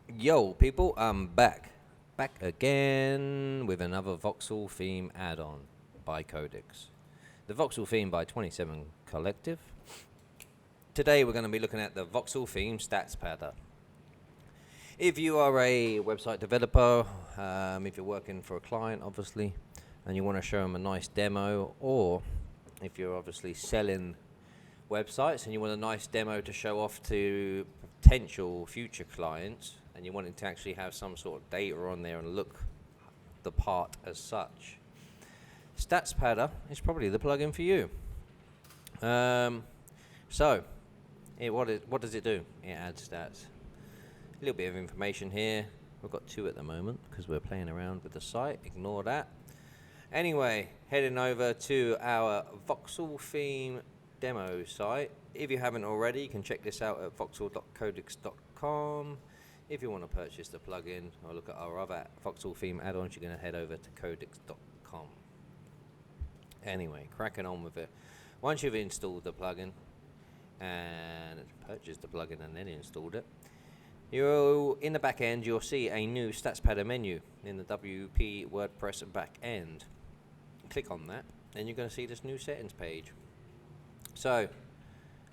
Yo, people, I'm back. Back again with another Voxel Theme add-on by CODICTS. The Voxel Theme by 27 Collective. Today we're going to be looking at the Voxel Theme Stats Padder. If you are a website developer, if you're working for a client, obviously, and you want to show them a nice demo, or if you're obviously selling websites and you want a nice demo to show off to potential future clients, and you want it to actually have some sort of data on there and look the part as such, Stats Padder is probably the plugin for you. What does it do? It adds stats. A little bit of information here. We've got 2 at the moment because we're playing around with the site. Ignore that. Anyway, heading over to our Voxel Theme demo site. If you haven't already, you can check this out at voxel.codicts.com. If you want to purchase the plugin or look at our other Voxel Theme add-ons, you're going to head over to codicts.com. Anyway, cracking on with it. Once you've installed the plugin and purchased the plugin and then installed it, in the back end you'll see a new Stats Padder menu in the WP WordPress back end. Click on that, and you're going to see this new settings page. So,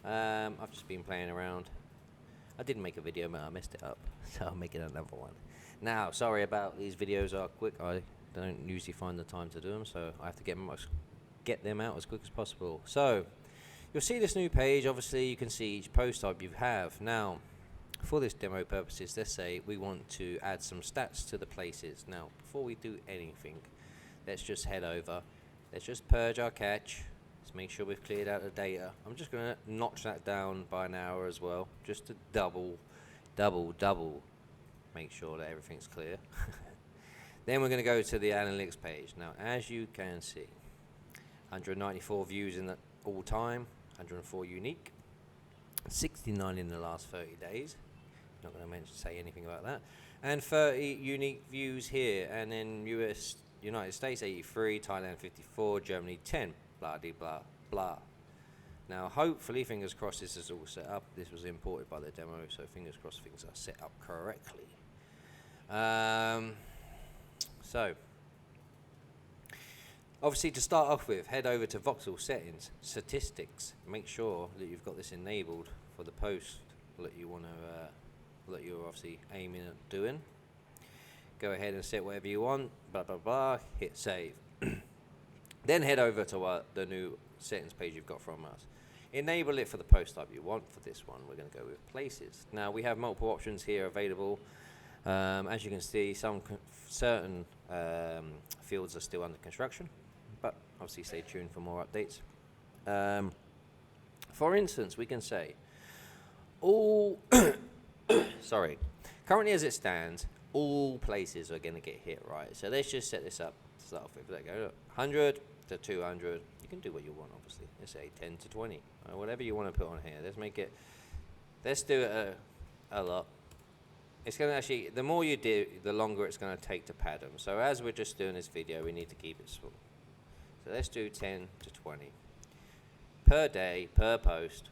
I've just been playing around. I didn't make a video, but I messed it up, so I'm making another one. Now, sorry about these videos are quick. I don't usually find the time to do them, so I have to get them out as quick as possible. So, you'll see this new page. Obviously, you can see each post type you have. Now, for this demo purposes, let's say we want to add some stats to the places. Now, before we do anything, let's just head over. Let's just purge our cache. Let's make sure we've cleared out the data. I'm just going to notch that down by an hour as well, just to double make sure that everything's clear. Then we're going to go to the analytics page. Now, as you can see, 194 views in the all time, 104 unique, 69 in the last 30 days. Not going to say anything about that. And 30 unique views here. And then United States 83, Thailand 54, Germany 10. Blah, blah, blah. Now, hopefully, fingers crossed, this is all set up. This was imported by the demo, so fingers crossed things are set up correctly. So, obviously, to start off with, head over to Voxel Settings, Statistics. Make sure that you've got this enabled for the post that you want to, that you're obviously aiming at doing. Go ahead and set whatever you want. Blah blah blah. Hit save. Then head over to the new settings page you've got from us. Enable it for the post type you want. For this one, we're going to go with places. Now, we have multiple options here available. As you can see, certain fields are still under construction, but obviously stay tuned for more updates. For instance, we can say all sorry, currently as it stands, all places are going to get hit, right? So let's just set this up to start off with. Let go 100 to 200. You can do what you want, obviously. Let's say 10 to 20, whatever you want to put on here. Let's do it a lot. It's going to actually, the more you do, the longer it's going to take to pad them. So as we're just doing this video, we need to keep it small. So let's do 10 to 20 per day, per post.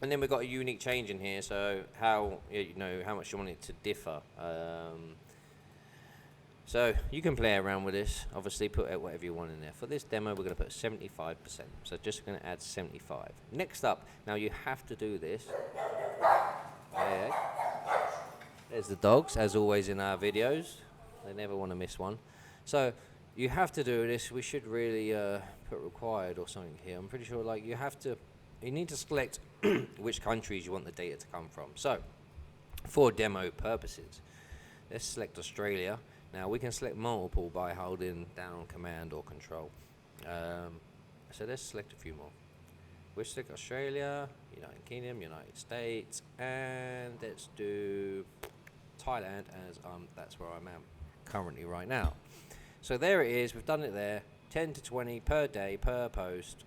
And then we've got a unique change in here, so how much you want it to differ. So you can play around with this. Obviously, put out whatever you want in there. For this demo, we're going to put 75%. So just going to add 75. Next up, now you have to do this. There's the dogs, as always in our videos. They never want to miss one. So you have to do this. We should really put required or something here. I'm pretty sure you need to select which countries you want the data to come from. So for demo purposes, let's select Australia. Now we can select multiple by holding down Command or Control. So let's select a few more. We'll select Australia, United Kingdom, United States, and let's do Thailand, as that's where I'm at currently right now. So there it is. We've done it there. 10 to 20 per day, per post.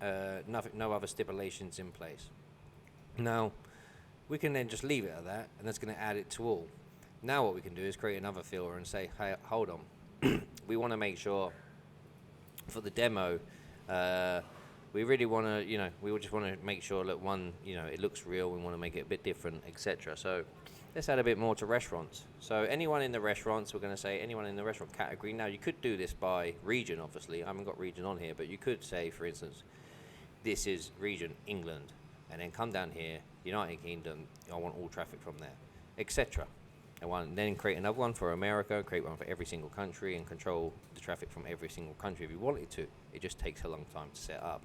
No other stipulations in place. Now, we can then just leave it at that, and that's going to add it to all. Now what we can do is create another filter and say, hey, hold on. We want to make sure for the demo we really want to, we just want to make sure that one, it looks real. We want to make it a bit different, etc. So let's add a bit more to restaurants. So anyone in the restaurants, we're going to say anyone in the restaurant category. Now you could do this by region, obviously. I haven't got region on here, but you could say, for instance, this is region England, and then come down here, United Kingdom. I want all traffic from there, etc. And then create another one for America, create one for every single country, and control the traffic from every single country if you wanted to. It just takes a long time to set up.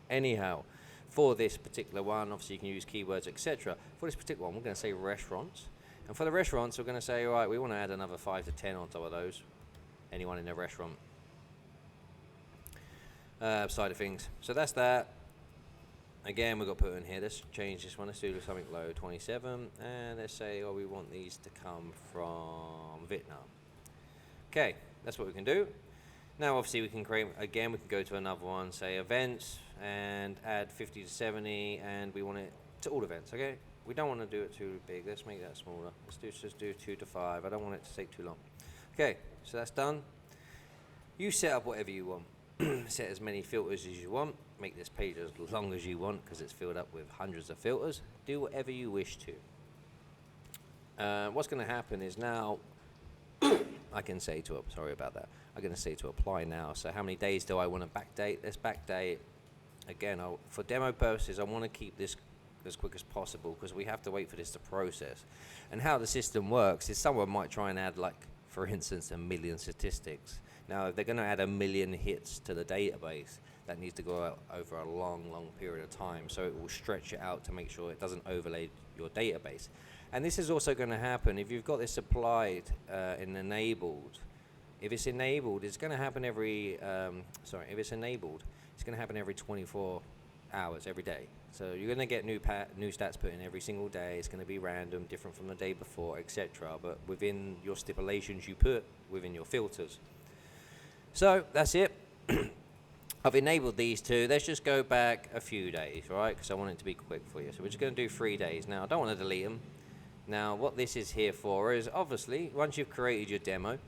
Anyhow, for this particular one, obviously you can use keywords, etc. For this particular one, we're going to say restaurants. And for the restaurants, we're going to say, all right, we want to add another 5 to 10 on top of those. Anyone in the restaurant side of things. So that's that. Again, we've got to put in here, let's change this one. Let's do something low, 27. And let's say, we want these to come from Vietnam. Okay, that's what we can do. Now, obviously, we can create, again, we can go to another one, say events, and add 50 to 70, and we want it to all events, okay? We don't want to do it too big. Let's make that smaller. Let's just do 2 to 5. I don't want it to take too long. Okay, so that's done. You set up whatever you want. Set as many filters as you want. Make this page as long as you want because it's filled up with hundreds of filters. Do whatever you wish to. What's going to happen is now I can say to sorry about that. I'm going to say to apply now. So how many days do I want to backdate? Let's backdate. Again, for demo purposes, I want to keep this as quick as possible because we have to wait for this to process. And how the system works is someone might try and add, like, for instance, 1 million statistics. Now, if they're going to add 1 million hits to the database, that needs to go out over a long, long period of time. So it will stretch it out to make sure it doesn't overlay your database. And this is also going to happen if you've got this applied and enabled. If it's enabled, it's going to happen every, if it's enabled, it's going to happen every 24 hours, every day. So you're going to get new stats put in every single day. It's going to be random, different from the day before, etc. But within your stipulations you put within your filters. So that's it. I've enabled these two. Let's just go back a few days, right? Because I want it to be quick for you. So we're just going to do 3 days. Now, I don't want to delete them. Now, what this is here for is, obviously, once you've created your demo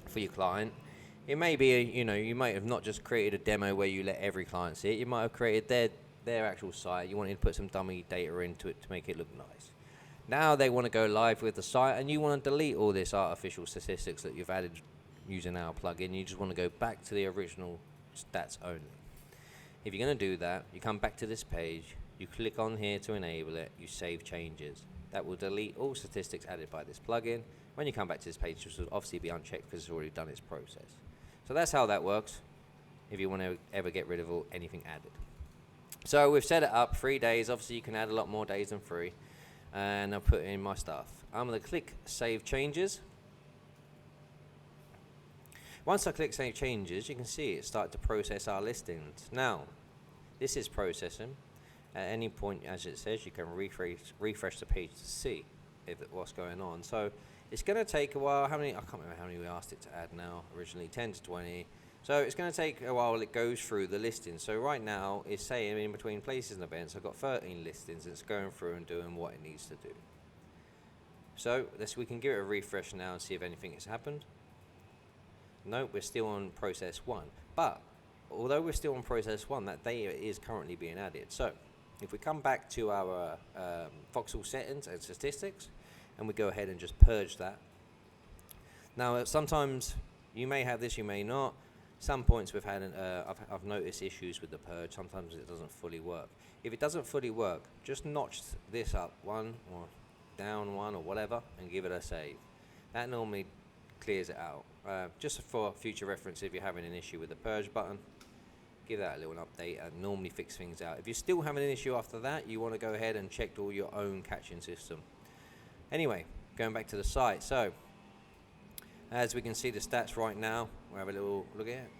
for your client, it may be, you might have not just created a demo where you let every client see it. You might have created their actual site. You wanted to put some dummy data into it to make it look nice. Now they want to go live with the site, and you want to delete all this artificial statistics that you've added using our plugin. You just want to go back to the original stats only. If you're going to do that, you come back to this page, you click on here to enable it, you save changes. That will delete all statistics added by this plugin. When you come back to this page, this will obviously be unchecked because it's already done its process. So that's how that works if you want to ever get rid of anything added. So we've set it up 3 days. Obviously, you can add a lot more days than 3. And I'll put in my stuff. I'm going to click Save Changes. Once I click Save Changes, you can see it start to process our listings. Now, this is processing. At any point, as it says, you can refresh the page to see what's going on. So it's going to take a while. I can't remember how many we asked it to add now originally, 10 to 20. So it's going to take a while. It goes through the listings. So right now, it's saying in between places and events, I've got 13 listings. And it's going through and doing what it needs to do. So we can give it a refresh now and see if anything has happened. No, we're still on process 1. But although we're still on process 1, that data is currently being added. So if we come back to our Voxel settings and statistics, and we go ahead and just purge that. Now, sometimes you may have this, you may not. Some points we've had, I've noticed issues with the purge. Sometimes it doesn't fully work. If it doesn't fully work, just notch this up 1 or down 1 or whatever, and give it a save. That normally clears it out. Just for future reference, if you're having an issue with the purge button, give that a little update and normally fix things out. If you're still having an issue after that, you want to go ahead and check all your own catching system. Anyway, going back to the site. So, as we can see the stats right now, we'll have a little look at it.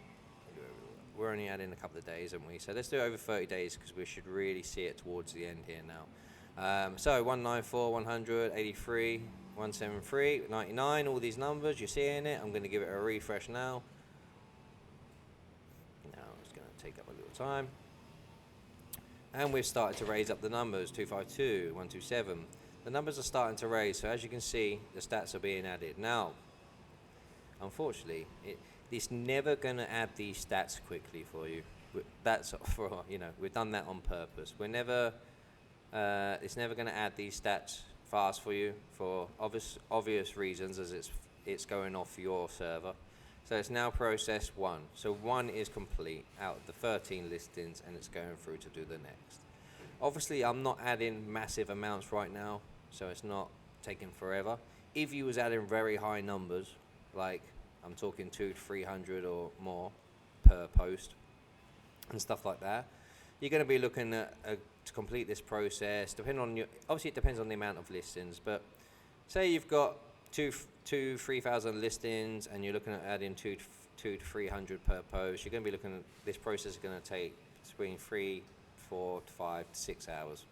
We're only adding a couple of days, haven't we? So let's do it over 30 days because we should really see it towards the end here now. So 194, 100, 83, 173, 99, all these numbers, you're seeing it. I'm going to give it a refresh now. Now it's going to take up a little time. And we've started to raise up the numbers, 252, 127. The numbers are starting to raise, so as you can see, the stats are being added. Now, unfortunately, it's never going to add these stats quickly for you. That's for, you know, we've done that on purpose. We're never, it's never going to add these stats fast for you for obvious reasons, as it's going off your server. So it's now processed 1. So 1 is complete out of the 13 listings, and it's going through to do the next. Obviously, I'm not adding massive amounts right now, so it's not taking forever. If you was adding very high numbers, like I'm talking 200 to 300 or more per post and stuff like that, you're going to be looking at to complete this process, depending on obviously it depends on the amount of listings, but say you've got 3,000 listings and you're looking at adding 200 to 300 per post, you're going to be looking at this process is going to take between 3, 4 to 5 to 6 hours.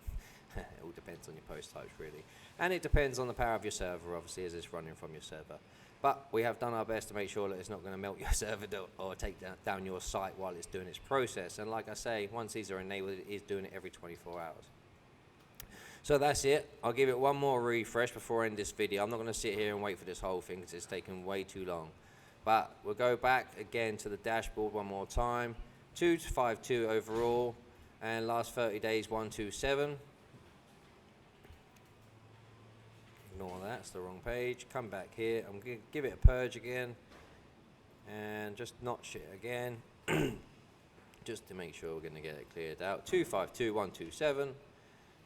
It all depends on your post types, really, and it depends on the power of your server, obviously, as it's running from your server. But we have done our best to make sure that it's not going to melt your server or take down your site while it's doing its process. And like I say, once these are enabled, it is doing it every 24 hours. So that's it. I'll give it one more refresh before I end this video. I'm not going to sit here and wait for this whole thing because it's taken way too long. But we'll go back again to the dashboard one more time. 252 overall, and last 30 days 127. Ignore that, it's the wrong page. Come back here. I'm going to give it a purge again and just notch it again just to make sure we're going to get it cleared out. 252 127.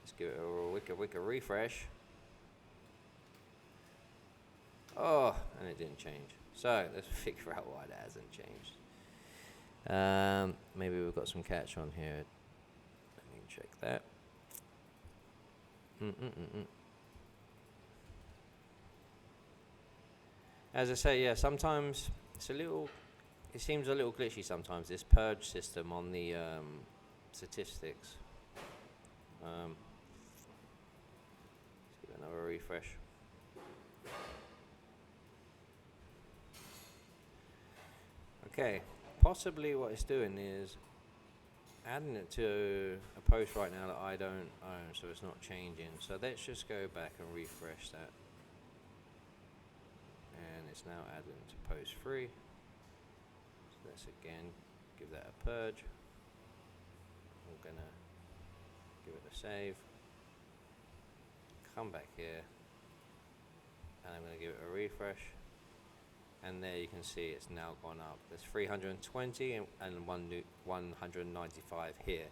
Let's give it a wicker refresh. Oh, and it didn't change. So let's figure out why that hasn't changed. Maybe we've got some catch on here. Let me check that. As I say, yeah, sometimes it seems a little glitchy sometimes, this purge system on the statistics. Let's give it another refresh. Okay, possibly what it's doing is adding it to a post right now that I don't own, so it's not changing. So let's just go back and refresh that. And it's now adding to post 3. So let's again give that a purge. I'm gonna give it a save. Come back here, and I'm gonna give it a refresh. And there you can see it's now gone up. There's 320 and 195 here.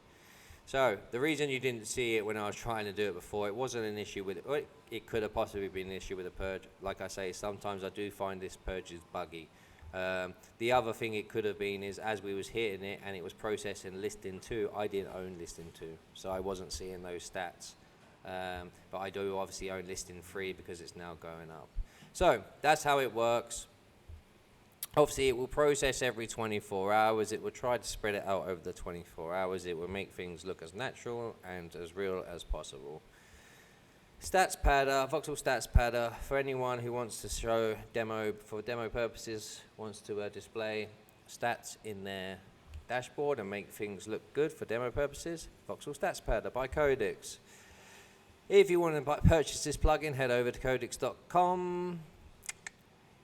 So the reason you didn't see it when I was trying to do it before, it wasn't an issue with it. Well, it could have possibly been an issue with the purge. Like I say, sometimes I do find this purge is buggy. The other thing it could have been is as we was hitting it and it was processing listing 2, I didn't own listing 2, so I wasn't seeing those stats. But I do obviously own listing 3 because it's now going up. So that's how it works. Obviously, it will process every 24 hours. It will try to spread it out over the 24 hours. It will make things look as natural and as real as possible. Stats Padder, Voxel Stats Padder, for anyone who wants to show for demo purposes, wants to display stats in their dashboard and make things look good for demo purposes, Voxel Stats Padder by CODICTS. If you want to purchase this plugin, head over to CODICTS.com.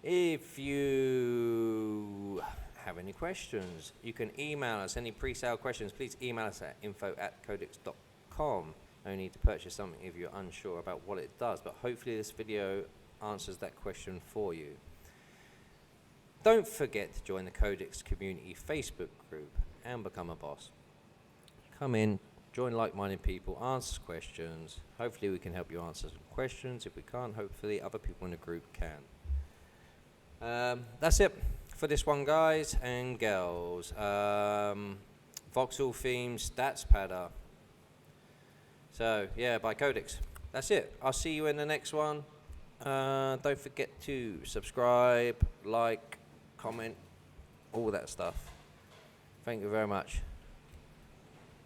If you have any questions, you can email us. Any pre-sale questions, please email us at info@codicts.com. No need to purchase something if you're unsure about what it does, but hopefully this video answers that question for you. Don't forget to join the CODICTS community Facebook group and become a boss. Come in, join like-minded people, answer questions. Hopefully we can help you answer some questions. If we can't, hopefully other people in the group can. That's it for this one, guys and girls. Voxel Theme Stats Padder. So yeah, by CODICTS. That's it. I'll see you in the next one. Don't forget to subscribe, like, comment, all that stuff. Thank you very much.